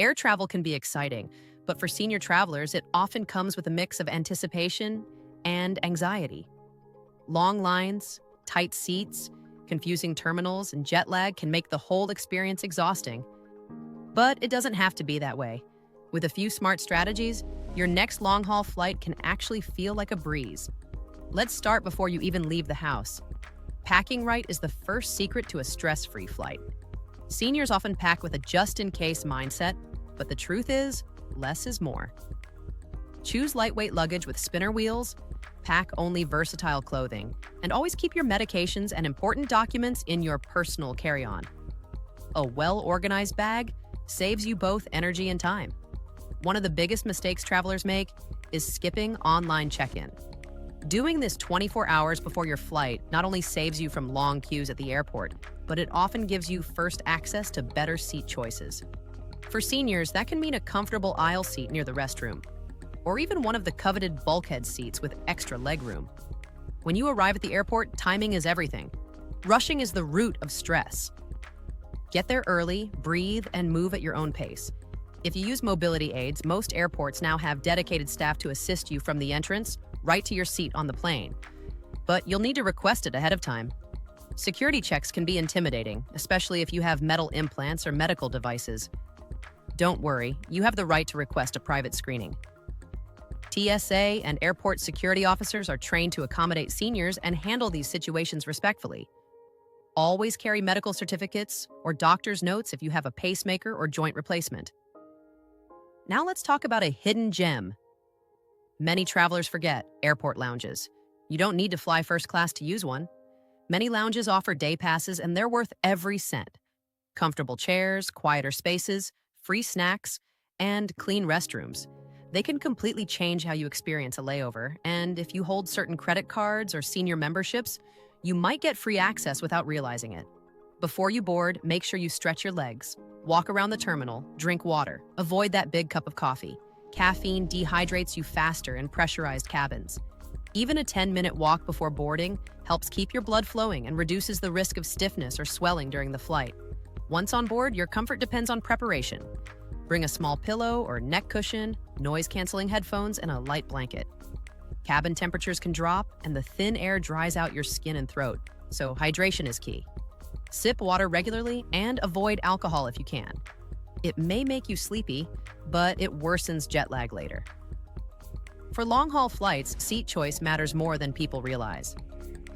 Air travel can be exciting, but for senior travelers, it often comes with a mix of anticipation and anxiety. Long lines, tight seats, confusing terminals, and jet lag can make the whole experience exhausting. But it doesn't have to be that way. With a few smart strategies, your next long-haul flight can actually feel like a breeze. Let's start before you even leave the house. Packing right is the first secret to a stress-free flight. Seniors often pack with a just-in-case mindset, but the truth is, less is more. Choose lightweight luggage with spinner wheels, pack only versatile clothing, and always keep your medications and important documents in your personal carry-on. A well-organized bag saves you both energy and time. One of the biggest mistakes travelers make is skipping online check-in. Doing this 24 hours before your flight not only saves you from long queues at the airport, but it often gives you first access to better seat choices. For seniors, that can mean a comfortable aisle seat near the restroom, or even one of the coveted bulkhead seats with extra legroom. When you arrive at the airport, timing is everything. Rushing is the root of stress. Get there early, breathe, and move at your own pace. If you use mobility aids, most airports now have dedicated staff to assist you from the entrance right to your seat on the plane. But you'll need to request it ahead of time. Security checks can be intimidating, especially if you have metal implants or medical devices. Don't worry, you have the right to request a private screening. TSA and airport security officers are trained to accommodate seniors and handle these situations respectfully. Always carry medical certificates or doctor's notes if you have a pacemaker or joint replacement. Now let's talk about a hidden gem. Many travelers forget airport lounges. You don't need to fly first class to use one. Many lounges offer day passes and they're worth every cent. Comfortable chairs, quieter spaces, free snacks, and clean restrooms. They can completely change how you experience a layover, and if you hold certain credit cards or senior memberships, you might get free access without realizing it. Before you board, make sure you stretch your legs, walk around the terminal, drink water, avoid that big cup of coffee. Caffeine dehydrates you faster in pressurized cabins. Even a 10-minute walk before boarding helps keep your blood flowing and reduces the risk of stiffness or swelling during the flight. Once on board, your comfort depends on preparation. Bring a small pillow or neck cushion, noise-canceling headphones, and a light blanket. Cabin temperatures can drop, and the thin air dries out your skin and throat, so hydration is key. Sip water regularly and avoid alcohol if you can. It may make you sleepy, but it worsens jet lag later. For long-haul flights, seat choice matters more than people realize.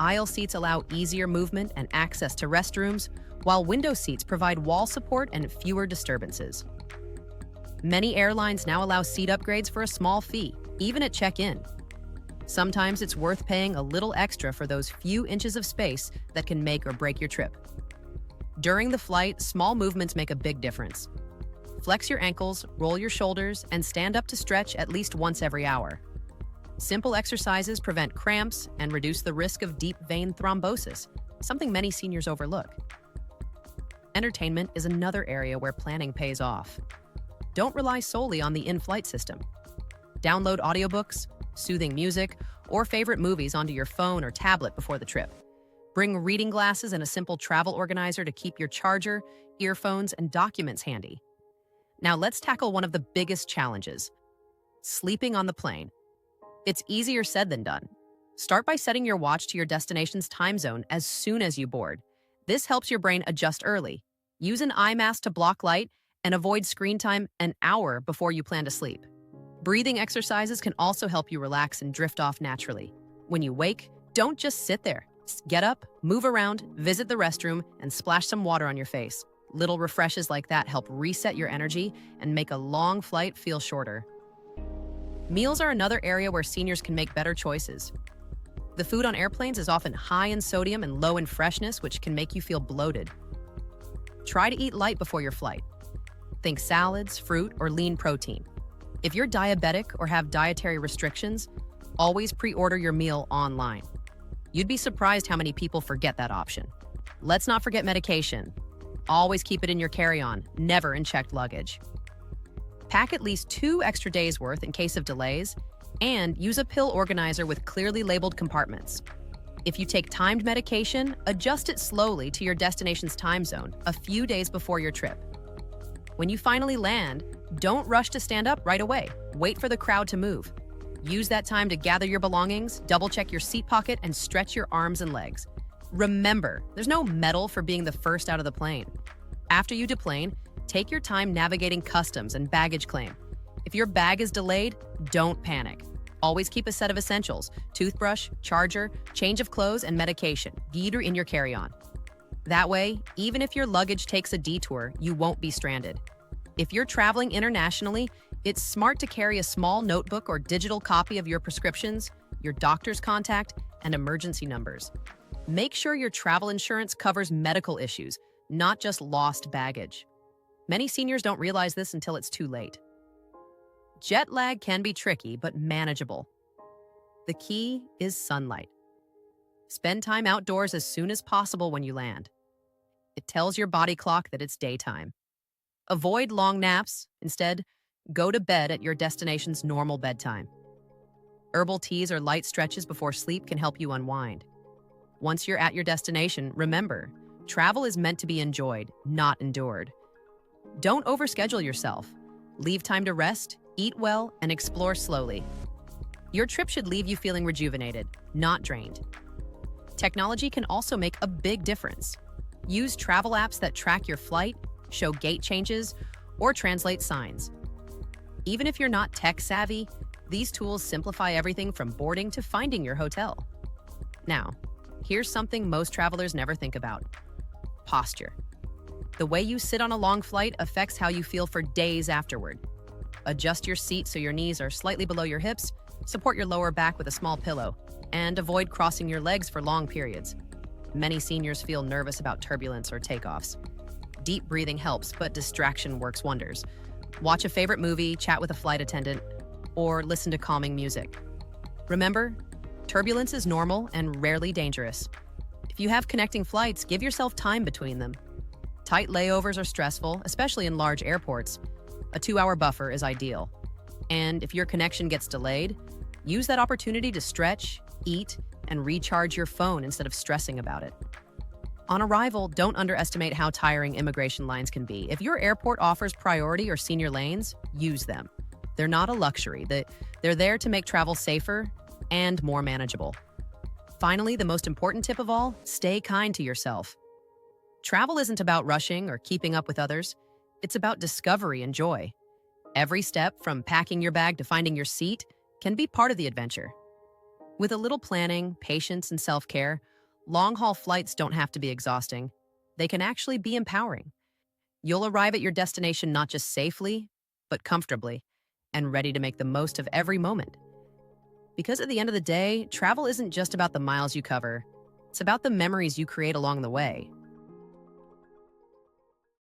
Aisle seats allow easier movement and access to restrooms, while window seats provide wall support and fewer disturbances. Many airlines now allow seat upgrades for a small fee, even at check-in. Sometimes it's worth paying a little extra for those few inches of space that can make or break your trip. During the flight, small movements make a big difference. Flex your ankles, roll your shoulders, and stand up to stretch at least once every hour. Simple exercises prevent cramps and reduce the risk of deep vein thrombosis, something many seniors overlook. Entertainment is another area where planning pays off. Don't rely solely on the in-flight system. Download audiobooks, soothing music, or favorite movies onto your phone or tablet before the trip. Bring reading glasses and a simple travel organizer to keep your charger, earphones, and documents handy. Now let's tackle one of the biggest challenges: sleeping on the plane. It's easier said than done. Start by setting your watch to your destination's time zone as soon as you board. This helps your brain adjust early. Use an eye mask to block light and avoid screen time an hour before you plan to sleep. Breathing exercises can also help you relax and drift off naturally. When you wake, don't just sit there. Get up, move around, visit the restroom, and splash some water on your face. Little refreshes like that help reset your energy and make a long flight feel shorter. Meals are another area where seniors can make better choices. The food on airplanes is often high in sodium and low in freshness, which can make you feel bloated. Try to eat light before your flight. Think salads, fruit, or lean protein. If you're diabetic or have dietary restrictions, always pre-order your meal online. You'd be surprised how many people forget that option. Let's not forget medication. Always keep it in your carry-on, never in checked luggage. Pack at least 2 extra days' worth in case of delays, and use a pill organizer with clearly labeled compartments. If you take timed medication, adjust it slowly to your destination's time zone a few days before your trip. When you finally land, Don't rush to stand up right away. Wait for the crowd to move. Use that time to gather your belongings, double-check your seat pocket, and stretch your arms and legs. Remember, there's no medal for being the first out of the plane. After you deplane, take your time navigating customs and baggage claim. If your bag is delayed, don't panic. Always keep a set of essentials: toothbrush, charger, change of clothes, and medication in your carry-on. That way, even if your luggage takes a detour, you won't be stranded. If you're traveling internationally, it's smart to carry a small notebook or digital copy of your prescriptions, your doctor's contact, and emergency numbers. Make sure your travel insurance covers medical issues, not just lost baggage. Many seniors don't realize this until it's too late. Jet lag can be tricky, but manageable. The key is sunlight. Spend time outdoors as soon as possible when you land. It tells your body clock that it's daytime. Avoid long naps. Instead, go to bed at your destination's normal bedtime. Herbal teas or light stretches before sleep can help you unwind. Once you're at your destination, remember, travel is meant to be enjoyed, not endured. Don't overschedule yourself. Leave time to rest, eat well, and explore slowly. Your trip should leave you feeling rejuvenated, not drained. Technology can also make a big difference. Use travel apps that track your flight, show gate changes, or translate signs. Even if you're not tech-savvy, these tools simplify everything from boarding to finding your hotel. Now, here's something most travelers never think about: posture. The way you sit on a long flight affects how you feel for days afterward. Adjust your seat so your knees are slightly below your hips, support your lower back with a small pillow, and avoid crossing your legs for long periods. Many seniors feel nervous about turbulence or takeoffs. Deep breathing helps, but distraction works wonders. Watch a favorite movie, chat with a flight attendant, or listen to calming music. Remember, turbulence is normal and rarely dangerous. If you have connecting flights, give yourself time between them. Tight layovers are stressful, especially in large airports. A 2-hour buffer is ideal. And if your connection gets delayed, use that opportunity to stretch, eat, and recharge your phone instead of stressing about it. On arrival, don't underestimate how tiring immigration lines can be. If your airport offers priority or senior lanes, use them. They're not a luxury. They're there to make travel safer and more manageable. Finally, the most important tip of all, stay kind to yourself. Travel isn't about rushing or keeping up with others. It's about discovery and joy. Every step, from packing your bag to finding your seat, can be part of the adventure. With a little planning, patience, and self-care, long-haul flights don't have to be exhausting. They can actually be empowering. You'll arrive at your destination not just safely, but comfortably, and ready to make the most of every moment. Because at the end of the day, travel isn't just about the miles you cover. It's about the memories you create along the way.